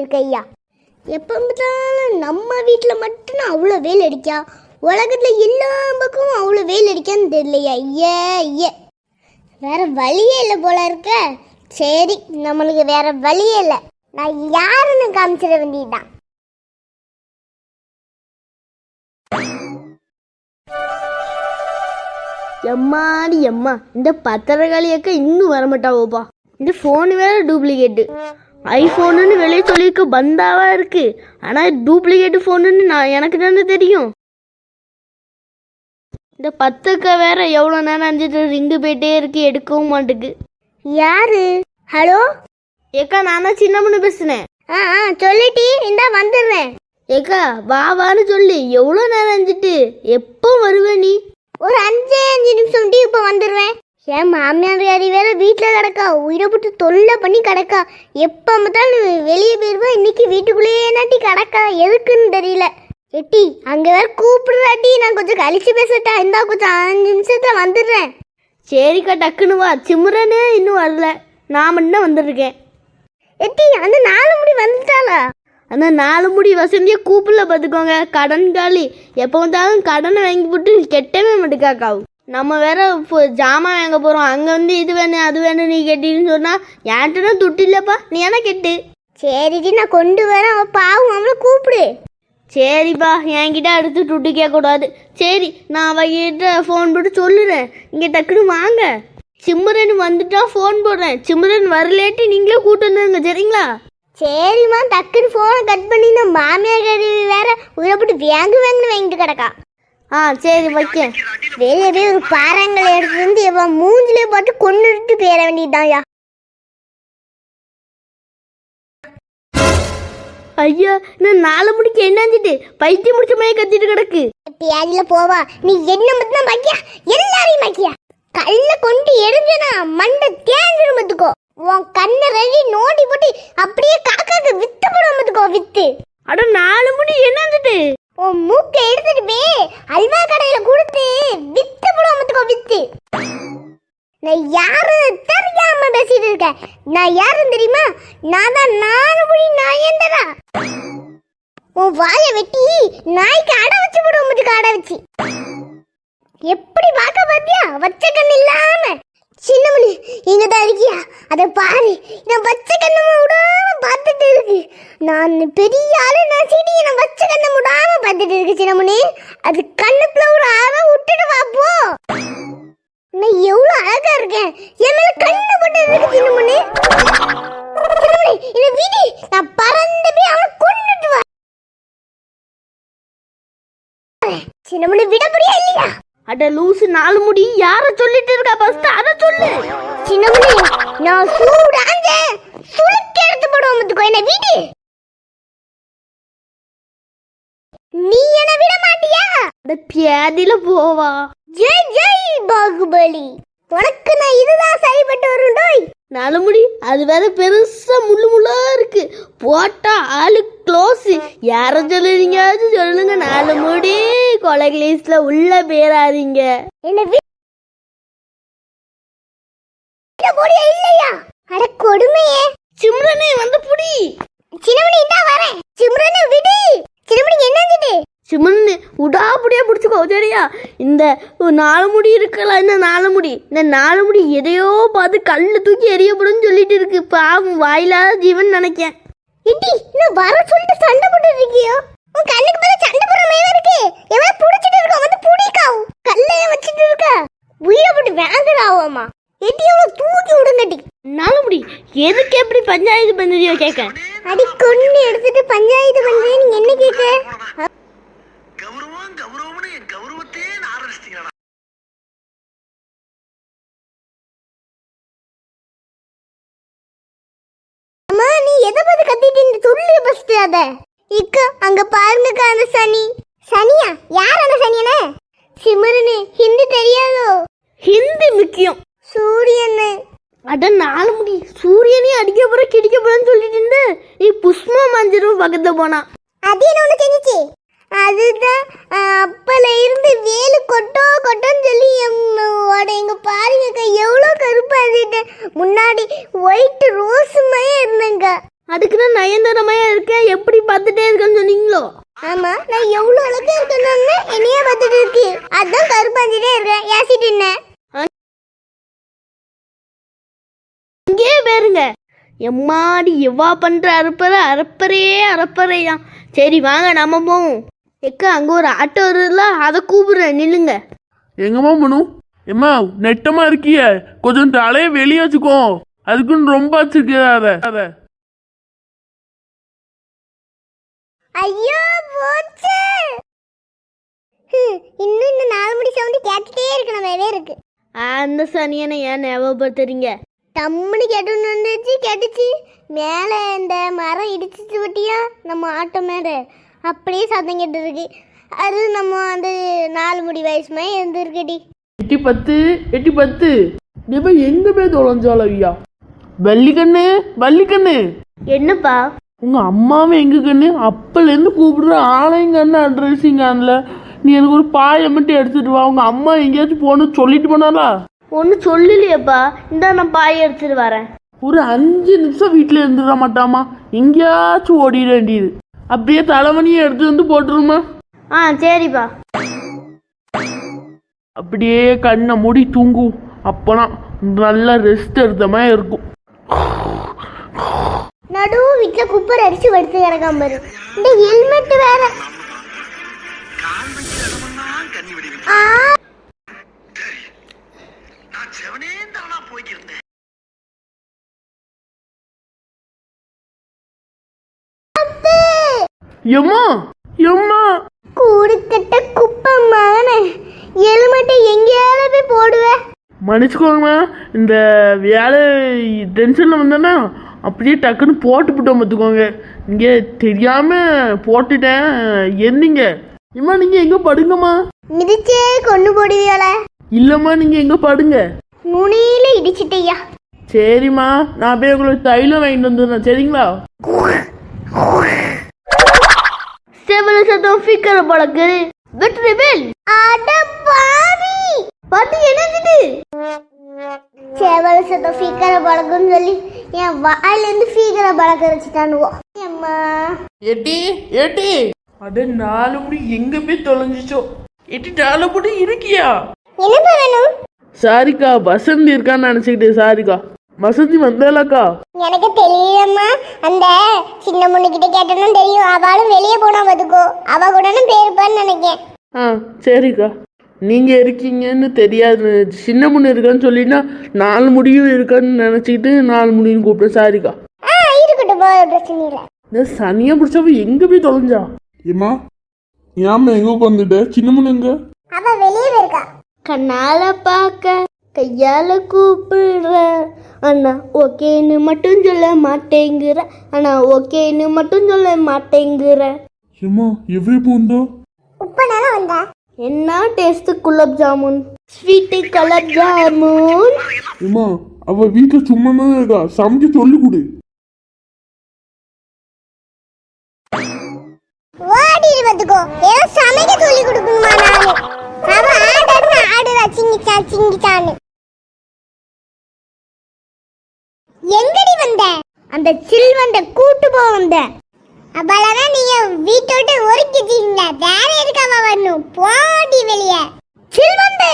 இருக்கு ஐயா. எப்போ பார்த்தாலும் நம்ம வீட்டில் மட்டும் அவ்வளோ வெயில் அடிக்கா, உலகத்தில் எல்லா பக்கமும் அவ்வளோ வெயில் அடிக்கான்னு தெரியலையா. ஐயே வேற வழியே இல்லை போல இருக்க. சரி, நம்மளுக்கு வேற வழியே இல்லை, நான் யாருன்னு காமிச்சிட வேண்டியதுதான். எம்மாடி எம்மா, இந்த பத்திரக்காளியக்கா இன்னும் வரமாட்டாவோப்பா. இந்த ஃபோன் வேற டூப்ளிகேட்டு. ஐஃபோனுன்னு வெளியே சொல்லியிருக்க பந்தாவா இருக்கு, ஆனால் டூப்ளிகேட்டு ஃபோனுன்னு எனக்கு தானே தெரியும். இந்த பத்துக்கா வேற எவ்வளோ நேரம் அஞ்சிட்டு ரிங்கு போயிட்டே இருக்கு, எடுக்கவும் மாட்டுக்கு. யாரு? ஹலோ ஏக்கா, நான் தான் சின்ன பொண்ணு பேசுனேன். சொல்லிட்டி, இந்தா வந்துடுறேன். ஏக்கா வான்னு சொல்லி எவ்வளோ நேரம் அஞ்சிட்டு, எப்போ வருவே நீ? ஒரு 5 நிமிஷம் இப்போ வந்துடுவேன். என் மாமியார் வேற வீட்டில் கிடக்கா, உயிரை போட்டு தொல்லை பண்ணி கிடக்கா. எப்போ பார்த்தாலும் வெளியே போயிருவா, இன்னைக்கு வீட்டுக்குள்ளேயே நாட்டி கிடக்கா, எதுக்குன்னு தெரியல. எட்டி அங்கே வேற கூப்பிடுறாட்டி, நான் கொஞ்சம் கழிச்சு பேசட்டா? இந்தா கொஞ்சம் 5 நிமிஷத்துல வந்துடுறேன். சரிக்கா, டக்குன்னு வா. சிம்ரனே இன்னும் வரல, நான் மட்டும் வந்துருக்கேன். எட்டி அந்த 4 முடி வந்துட்டாளா? அந்த 4 முடி வசந்தியை கூப்பிடல பார்த்துக்கோங்க. கடன் காலி, எப்போ வந்தாலும் கடனை வாங்கி போட்டு கெட்டவே மாட்டுக்காக்காவும். நம்ம வேற ஜாமான் வாங்க போகிறோம், அங்கே வந்து இது வேணும் அது வேணும் நீ கெட்டின்னு சொன்னால் என்கிட்ட துட்டு இல்லைப்பா, நீ ஏன்னா கெட்டு. சரிடி, நான் கொண்டு வரேன், அவள் பாவம், அவளை கூப்பிடு. சரிப்பா, என்கிட்ட அடுத்து துட்டு கேட்கக்கூடாது. சரி, நான் அவகிட்ட ஃபோன் போட்டு சொல்லுறேன், இங்கே டக்குன்னு வாங்க. சிம்ரன் வந்துட்டா ஃபோன் போடுறேன், சிம்ரன் வரலேட்டு நீங்களே கூட்டு வந்துருங்க, சரிங்களா? சரிம்மா, டக்குன்னு ஃபோனை கட் பண்ணி நான் மாமியார் கருவி வேற உயிரை போட்டு வேங்குன்னு வாங்கிட்டு கிடக்கா. சரி வைக்கேன். வெளியே போய் ஒரு பாறாங்களை எடுத்து வந்து எவ்வளோ மூஞ்சிலே போட்டு கொண்டுட்டு போயிட வேண்டியதுதான்யா. ஐயா, நான் 4 முடிக்கு என்னாஞ்சிட்டு பைத்தியம் முடிச்ச மாதிரி கத்திட்டு கிடக்கு. பியாதில போவா, நீ என்ன மட்டும் தான் பாக்கியா, எல்லாரையும் பாக்கியா. கல்ல கொண்டு எரிஞ்சனா மண்டை தேஞ்சிடும் பார்த்துக்கோ. உன் கண்ணை ரெடி நோண்டி போட்டு அப்படியே காக்காக்கு வித்து போடும் பார்த்துக்கோ, வித்து. அட 4 முடி என்னாஞ்சிட்டு? உன் மூக்கை எடுத்துட்டு போய் அல்வா கடையில கொடுத்து வித்து போடும் பார்த்துக்கோ, வித்து. நான் யாரு தெரியாம பேசிட்டு இருக்கேன். நான் யாருன்னு தெரியுமா? நான் தான் 4 முடி நாயேந்தரா. உன் வாயை வெட்டி நாய்க்கு அடை வச்சு போடுவோம், முதுக்கு அடை வச்சு. எப்படி பார்க்க பாத்தியா, வச்ச கண்ணு இல்லாம. சின்னமணி இங்கதான் இருக்கியா? அதை பாரு, நான் வச்ச கண்ணை விடாம பார்த்துட்டு இருக்கு. நான் பெரிய ஆளு, நான் சீடி நான் வச்ச கண்ணை விடாம பார்த்துட்டு இருக்கு. சின்னமணி, அது கண்ணுக்குள்ள ஒரு ஆள விட்டுட்டு வாப்போ. நான் எவ்வளவு அழகா இருக்கேன், என் மேல கண்ணு போட்டு இருக்கு. சின்னமணி இந்த வீடி நான் பறந்து போய் அவனை கொண்டுட்டு வா. சின்னமணி விட போறியா இல்லையா? அட லூசு, 4 முடி யார சொல்லிட்டு இருக்கா? ஃபர்ஸ்ட் அத சொல்லு. சின்னமணி, நான் சூடாங்க சுளுக்கு எடுத்து போடுவோம் முத்துக்கோ, என்ன வீடு. நீ என்ன விட மாட்டியா? அட பியாதில போவா. ஜெய் ஜெய் பாகுபலி, உனக்கு நான் இதுதான் சரிப்பட்டு வருண்டோய். 4 முடி அது வேற பெருசா முள்ளு முள்ளா இருக்கு, போட்டா ஆளு க்ளோஸ். யார சொல்லுறீங்க சொல்லுங்க. 4 முடி கொலக் லிஸ்ட்ல உள்ள பேராதீங்க. என்ன விட போறியா இல்லையா? அட கொடுமையே. சிம்ரனே வந்து புடி. சின்னமணி இந்தா வரேன். சிம்ரனே விடு. சின்னமணி என்னங்கிட்டு? சிம்ரனே உடாபடியா பிடிச்சுக்கோ, சரியா? இந்த 4 முடி இருக்கல, இந்த 4 முடி, இந்த 4 முடி எதையோ பார்த்து கல்லு தூக்கி எரியப்படும்னு சொல்லிட்டு இருக்கு. பாவம், வாயிலாத ஜீவன் நினைக்கேன். இடி, நான் வர சொல்லிட்டு சண்டை போட்டு இருக்கியோ? உன் கண்ணுக்கு மேல சண்டை போடுற மாதிரி இருக்கு. எவ்வளவு புடிச்சிட்டு இருக்க, வந்து புடிக்காவு. கல்லைய வச்சிட்டு இருக்க, உயிரை போட்டு வேங்குறாவாமா. எட்டி எவ்வளவு தூக்கி விடுங்கட்டி. 4 முடி எதுக்கு எப்படி பஞ்சாயத்து பண்றியோ கேட்க. அடி கொண்டு எடுத்துட்டு பஞ்சாயத்து பண்றேன், நீங்க என்ன கேட்க? கௌரவம்னு என் கௌரவத்தையே ஆரம்பிச்சிட்டீங்களா? அம்மா, நீ எதை பார்த்து கத்திட்டு சொல்லு ஃபர்ஸ்ட் அத. இக்க அங்க பாருங்கக்கா, அந்த சனி. சனியா? யார் அந்த சனியனே? சிமரனே, ஹிந்தி தெரியாதோ? ஹிந்தி முக்கியம். சூரியனே. அட 4 முடி, சூரியனே அடிக்க போற கிடிக்க போறன்னு சொல்லிட்டு இருந்த நீ புஷ்மா மஞ்சரும் பக்கத்துல போனா. அது என்ன ஒண்ணு செஞ்சுச்சு? அதுதான் அப்பல இருந்து வேலு கொட்டோன்னு சொல்லி எங்க பாருங்கக்கா, எவ்வளோ கருப்பா இருந்துட்டு முன்னாடி ஒயிட் ரோஸ் மாதிரி இருந்தங்க. அதுக்குன்னு நயன்தாரமையா இருக்கேன் எப்படி பார்த்துட்டே இருக்கேன்னு சொன்னீங்களோ? ஆமா, நான் எவ்வளவு அழகா இருக்கேன்னு என்னையே பார்த்துட்டு இருக்கு. அதான் கருப்பாஞ்சிட்டே இருக்கேன். ஏசிட்டு என்ன இங்கே பேருங்க எம்மாடி எவ்வா பண்ற அறப்பறையா. சரி வாங்க நம்ம போவோம். எக்கா அங்க ஒரு ஆட்டோ வருதுல, அதை கூப்பிடுறேன், நில்லுங்க. எங்கம்மா பண்ணும்? எம்மா நெட்டமா இருக்கிய, கொஞ்சம் தலைய வெளியே வச்சுக்கோ. அதுக்குன்னு ரொம்ப வச்சிருக்க அத. ஐயோ போச்சு. இன்னும் இந்த 4 மணி சவுண்ட் கேட்டுட்டே இருக்கு. நம்ம இருக்கு அந்த சனியனை ஏன் ஞாபகப்படுத்துறீங்க? தம்முன்னு கேட்டுச்சு. மேலே இந்த மரம் இடிச்சிச்சு பட்டியா நம்ம ஆட்டோ மேலே, அப்படியே சத்தம் கேட்டு இருக்கு. அது நம்ம அந்த 4 முடி வயசுமே இருந்துருக்குடி. 810 எங்க போய் தொலைஞ்சாலும் ஐயா. வள்ளிக்கண்ணு என்னப்பா? உங்க அம்மாவும் எங்க கண்ணு அப்பலேருந்து கூப்பிடுற ஆளையும் கண்ணு அட்ரஸிங் காணல. நீ எனக்கு ஒரு பாயை மட்டும் எடுத்துட்டு வா. உங்க அம்மா எங்கேயாச்சும் போகணும்னு சொல்லிட்டு போனாலா? ஒன்றும் சொல்லலையேப்பா. இந்த நான் பாயை எடுத்துட்டு வரேன். ஒரு 5 நிமிஷம் வீட்டில் இருந்துட மாட்டாமா, எங்கேயாச்சும் ஓடிட வேண்டியது. அப்படியே தலைவணியை எடுத்து வந்து போட்டுருமா? சரிப்பா. அப்படியே கண்ணை மூடி தூங்கும். அப்போனா நல்லா ரெஸ்ட் எடுத்த மாதிரி இருக்கும். நடு வீட்டுல குப்பர் அடிச்சு படுத்து கிடக்காம பாரு. இந்த ஹெல்மெட் வேற. கால் வைக்கிற இடமெல்லாம் கண்ணி விடுவீங்க. நான் செவனே தானா போய்க்கிருந்தேன். எம்மா கூடுக்கட்ட குப்பை மகனே, ஹெல்மெட்டை எங்கேயால போய் போடுவேன். மன்னிச்சுக்கோங்கம்மா, இந்த வேலை டென்ஷனில் வந்தேன்னா அப்படியே டக்குன்னு போட்டுவிட்டோம் பார்த்துக்கோங்க. இங்கே தெரியாமல் போட்டுட்டேன். என்னீங்க இம்மா, நீங்கள் எங்கே படுங்கம்மா? மிதிச்சே கொண்டு போடுவியால? இல்லைம்மா, நீங்கள் எங்கே படுங்க. நுனியில இடிச்சிட்டியா? சரிம்மா, நான் போய் உங்களுக்கு தைலம் வாங்கிட்டு வந்துடுறேன். சரிங்களா? செவல சத்தம் ஃபிக்கர பழக்கு வெற்றி வேல். அட பாவி, பாத்து என்னது? செவல சத்தம் ஃபிக்கர பழக்குன்னு சொல்லி என் வாயில இருந்து ஃபிக்கர பழக்க வச்சுட்டானுவோ. அம்மா ஏட்டி அட 4 முடி எங்க போய் தொலைஞ்சிச்சோ? 4 முடி இருக்கியா? என்னப்பா வேணும்? சாரிக்கா, வசந்தி இருக்கான்னு நினைச்சுக்கிட்டே. சாரிக்கா, வசந்தி வந்தாலாக்கா? எனக்கு தெரியலம்மா. அந்த சின்ன முன்னுக்கிட்ட கேட்டனும் தெரியும். அவளும் வெளியே போனா பாத்துக்கோ, அவ கூட பேருப்பான்னு நினைக்கேன். சரிக்கா, நீங்க இருக்கீங்கன்னு தெரியாது. சின்ன முன்னு இருக்கான்னு சொல்லினா 4 முடியும் இருக்கான்னு நினைச்சிக்கிட்டு 4 முடியும் கூப்பிட்டேன். சாரிக்கா. இருக்கட்டும், பிரச்சனை இல்லை. இந்த சனியா பிடிச்சவ எங்க போய் தொலைஞ்சா? ஏமா ஏமா எங்க உட்காந்துட்ட? சின்ன முன்னு எங்க? அவ வெளியே போயிருக்கா. கண்ணால பார்க்க கையால கூப்பிடுற அண்ணா ஓகேன்னு மட்டும் சொல்ல மாட்டேங்கிற. ஏமா எவ்வளோ போந்தா? உப்பனால வந்தா. என்ன டேஸ்ட் குலாப் ஜாமுன், ஸ்வீட் குலாப் ஜாமுன். ஏமா அவ வீட்டுல சும்மா தான் இருக்கா, சமைக்க சொல்லி கொடு. ஓடிடு பாத்துக்கோ, ஏதோ சமைக்க சொல்லி கொடுக்கணுமா? நானு அவ ஆடுறா சிங்கிச்சான்னு. எங்கடி வந்த? அந்த சில்வண்ட கூட்டு போ வந்த. அவளதான் நீங்க வீட்டை விட்டு ஒருக்கிட்டீங்களா? வேற எதுக்காம வரணும்? போடி வெளிய. சில்வண்டு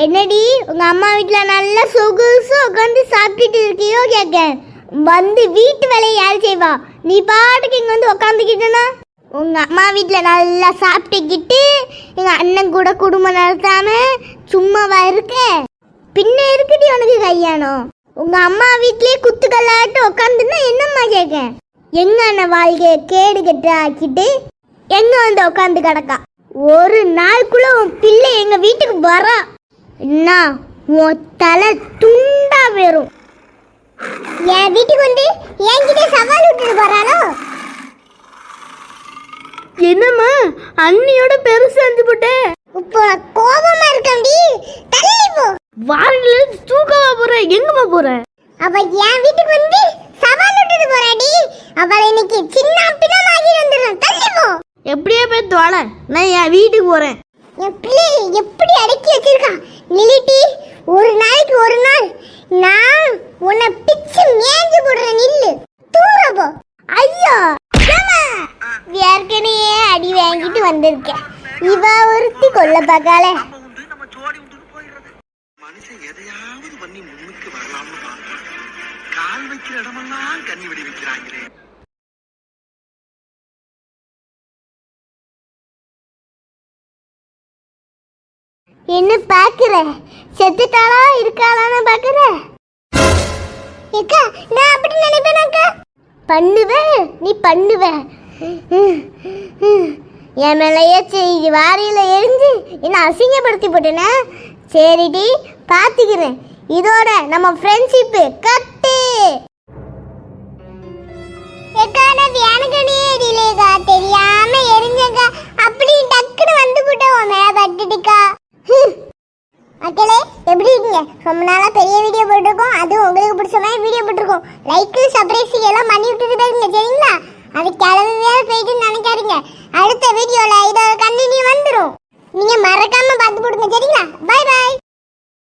என்னடி உங்க அம்மா வீட்டுல நல்லா சொகுசு உட்காந்து சாப்பிட்டுட்டு இருக்கியோ கேட்க. வந்து வீட்டு வேலையை யாரு செய்வா? நீ பாட்டுக்கு இங்க வந்து உக்காந்துக்கிட்டனா? உங்க அம்மா வீட்டுல நல்லா சாப்பிட்டுக்கிட்டு எங்க அண்ணன் கூட குடும்பம் நடத்தாம சும்மாவா இருக்க? பின்ன இருக்குடி உனக்கு கல்யாணம். உங்க அம்மா வீட்லயே குத்துக்கல்லாட்டு உட்காந்துன்னா என்னம்மா கேட்க? எங்க அண்ணன் வாழ்க்கைய கேடு கெட்டு ஆக்கிட்டு எங்க வந்து உட்காந்து கிடக்கா? ஒரு நாளுக்குள்ள உன் பிள்ளை எங்க வீட்டுக்கு வரா என்ன உன் தலை துண்டா வரும். என் வீட்டுக்கு வந்து என்கிட்ட சவால் விட்டுட்டு போறானோ? என்னம்மா அண்ணியோட பெருசு அஞ்சு போட்டேன். இப்போ கோபமா இருக்கண்டி, தள்ளி போ. வாரில தூக்கவா போற? எங்கம்மா போற? அவ என் வீட்டுக்கு வந்து சவால் விட்டுட்டு போறாடி. அவளை இன்னைக்கு சின்ன பின்னமாகி வந்துடும். தள்ளி போ. எப்படியே போய் தோல, நான் என் வீட்டுக்கு போறேன். என் பிள்ளை எப்படி அடக்கி வச்சிருக்கா நிலிட்டி. ஒரு நாளைக்கு ஒரு நாள் நான் உன்னை பிச்சு மேஞ்சு போடுறேன். நில்லு. தூர போ. ஐயோ ஏம்மா, ஏற்கனவே அடி வாங்கிட்டு வந்திருக்கேன். இவ ஒருத்தி கொல்ல பார்க்காளே. நம்ம உண்டு நம்ம ஜோடி உண்டுன்னு போயிடுறது. மனுஷன் எதையாவது பண்ணி முன்னுக்கு வரலாம்னு பார்ப்பான். கால் வைக்கிற இடமெல்லாம் கண்ணி வெடி வைக்கிறாங்களே. என்ன பாக்குற? செத்துட்டாளா இருக்காளான்னு பாக்குற? ஏக்கா, நான் அப்படி நினைப்பேனாக்கா? பண்ணுவேன், நீ பண்ணுவ. என் மேலேயே வாரியில எரிஞ்சு என்ன அசிங்கப்படுத்தி போட்டேனா? சரிடி, பாத்துக்கிறேன். இதோட நம்ம ஃப்ரெண்ட்ஷிப்பு கட்டு. ஏக்கா, நான் வியானகனே எரியலேக்கா, தெரியாம எரிஞ்சக்கா. அப்படி டக்குன்னு வந்து போட்ட உன் மேல பட்டுடுக்கா. மக்களே, எப்படி இருக்கீங்க? ரொம்ப நாளா பெரிய வீடியோ போட்டிருக்கோம். அதுவும் உங்களுக்கு பிடிச்ச மாதிரி வீடியோ போட்டிருக்கோம். லைக் சப்ஸ்கிரைப் எல்லாம் பண்ணி விட்டுட்டு போயிருங்க, சரிங்களா? அது கிளம்பவே போயிட்டு நினைக்காதீங்க. அடுத்த வீடியோல இதோட